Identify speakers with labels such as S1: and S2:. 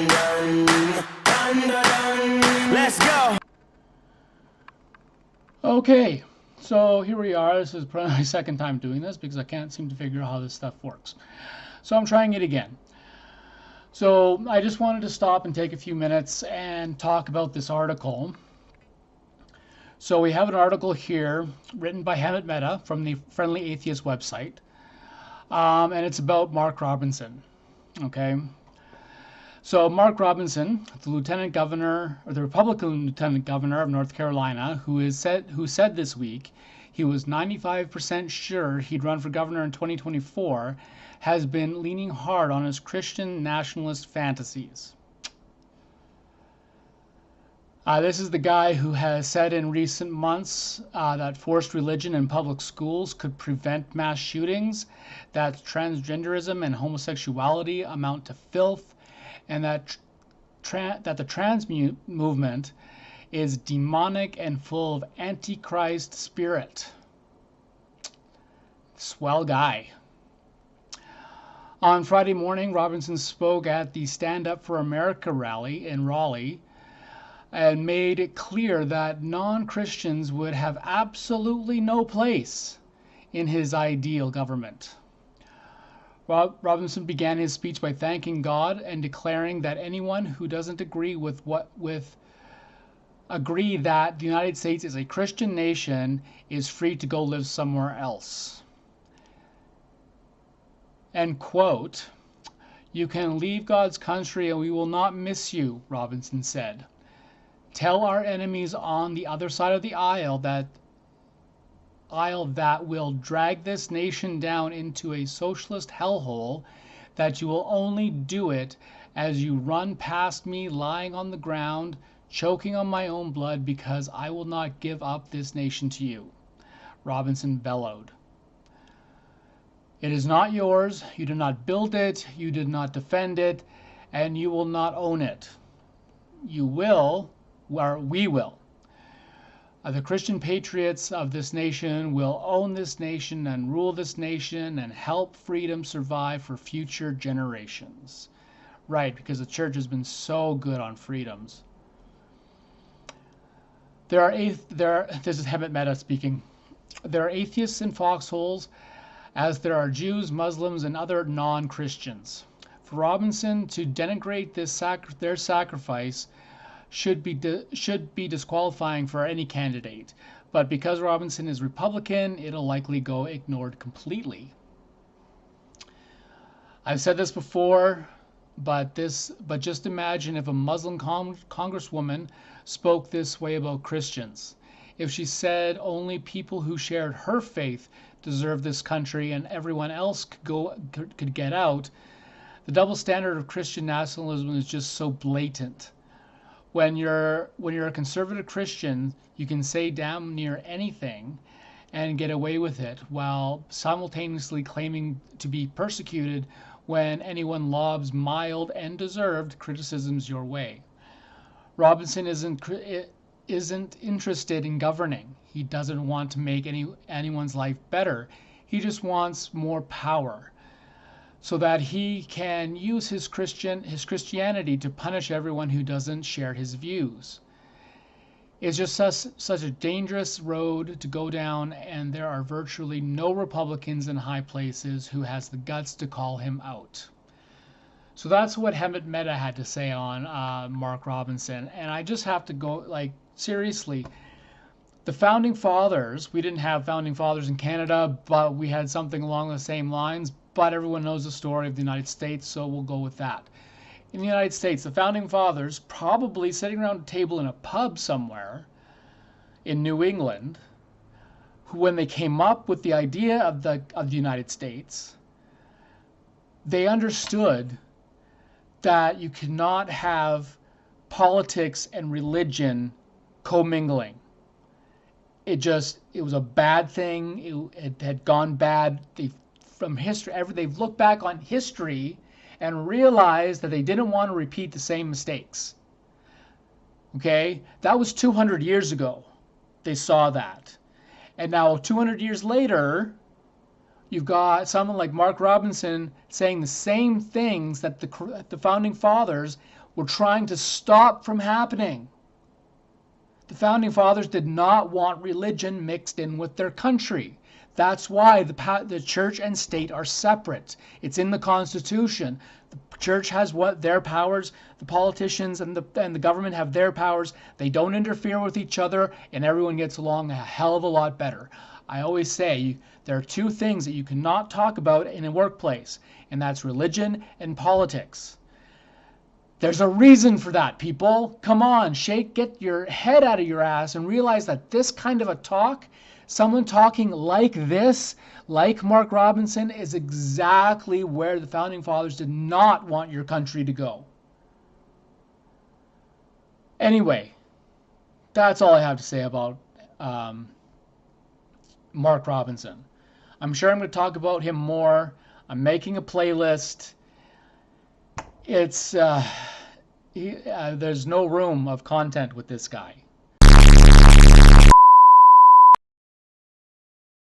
S1: dun dun dun dun dun. Let's go.
S2: Okay, so here we are. This is probably my second time doing this because I can't seem to figure out how this stuff works. So I'm trying it again. So I just wanted to stop and take a few minutes and talk about this article. So we have an article here written by Hemant Mehta from the Friendly Atheist website, and it's about Mark Robinson. Okay, so Mark Robinson, the Lieutenant Governor, or the Republican Lieutenant Governor of North Carolina, who said this week he was 95% sure he'd run for governor in 2024, has been leaning hard on his Christian nationalist fantasies. This is the guy who has said in recent months that forced religion in public schools could prevent mass shootings, that transgenderism and homosexuality amount to filth, and that the trans movement is demonic and full of antichrist spirit. Swell guy. On Friday morning, Robinson spoke at the Stand Up for America rally in Raleigh and made it clear that non-Christians would have absolutely no place in his ideal government. Robinson began his speech by thanking God and declaring that anyone who doesn't agree agree that the United States is a Christian nation is free to go live somewhere else. End quote. You can leave God's country and we will not miss you, Robinson said. Tell our enemies on the other side of the aisle that will drag this nation down into a socialist hellhole, that you will only do it as you run past me lying on the ground, choking on my own blood, because I will not give up this nation to you, Robinson bellowed. It is not yours. You did not build it. You did not defend it, and you will not own it. You will, or we will. The Christian patriots of this nation will own this nation and rule this nation and help freedom survive for future generations. Right, because the church has been so good on freedoms. This is Hemant Mehta speaking. There are atheists in foxholes, as there are Jews, Muslims, and other non-Christians. For Robinson to denigrate their sacrifice should be disqualifying for any candidate, but because Robinson is Republican, it'll likely go ignored completely. I've said this before, but just imagine if a Muslim congresswoman spoke this way about Christians. If she said only people who shared her faith deserve this country and everyone else could get out, the double standard of Christian nationalism is just so blatant. When you're a conservative Christian, you can say damn near anything and get away with it, while simultaneously claiming to be persecuted when anyone lobs mild and deserved criticisms your way. Robinson isn't interested in governing. He doesn't want to make anyone's life better. He just wants more power, so that he can use his Christianity to punish everyone who doesn't share his views. It's just such a dangerous road to go down, and there are virtually no Republicans in high places who has the guts to call him out. So that's what Hemant Mehta had to say on Mark Robinson. And I just have to go, like, seriously, the Founding Fathers, we didn't have Founding Fathers in Canada, but we had something along the same lines. But everyone knows the story of the United States, so we'll go with that. In the United States, the Founding Fathers, probably sitting around a table in a pub somewhere in New England, who, when they came up with the idea of the United States, they understood that you cannot have politics and religion commingling. It was a bad thing. It had gone bad. They've looked back on history and realized that they didn't want to repeat the same mistakes. Okay? That was 200 years ago. They saw that. And now 200 years later, you've got someone like Mark Robinson saying the same things that the Founding Fathers were trying to stop from happening. The Founding Fathers did not want religion mixed in with their country. That's why the church and state are separate. It's in the Constitution. The church has their powers. The politicians and the government have their powers. They don't interfere with each other, and everyone gets along a hell of a lot better. I always say there are two things that you cannot talk about in a workplace, and that's religion and politics. There's a reason for that, people. Come on, get your head out of your ass and realize that this kind of a talk, someone talking like this, like Mark Robinson, is exactly where the Founding Fathers did not want your country to go. Anyway, that's all I have to say about Mark Robinson. I'm sure I'm going to talk about him more. I'm making a playlist. It's there's no room of content with this guy.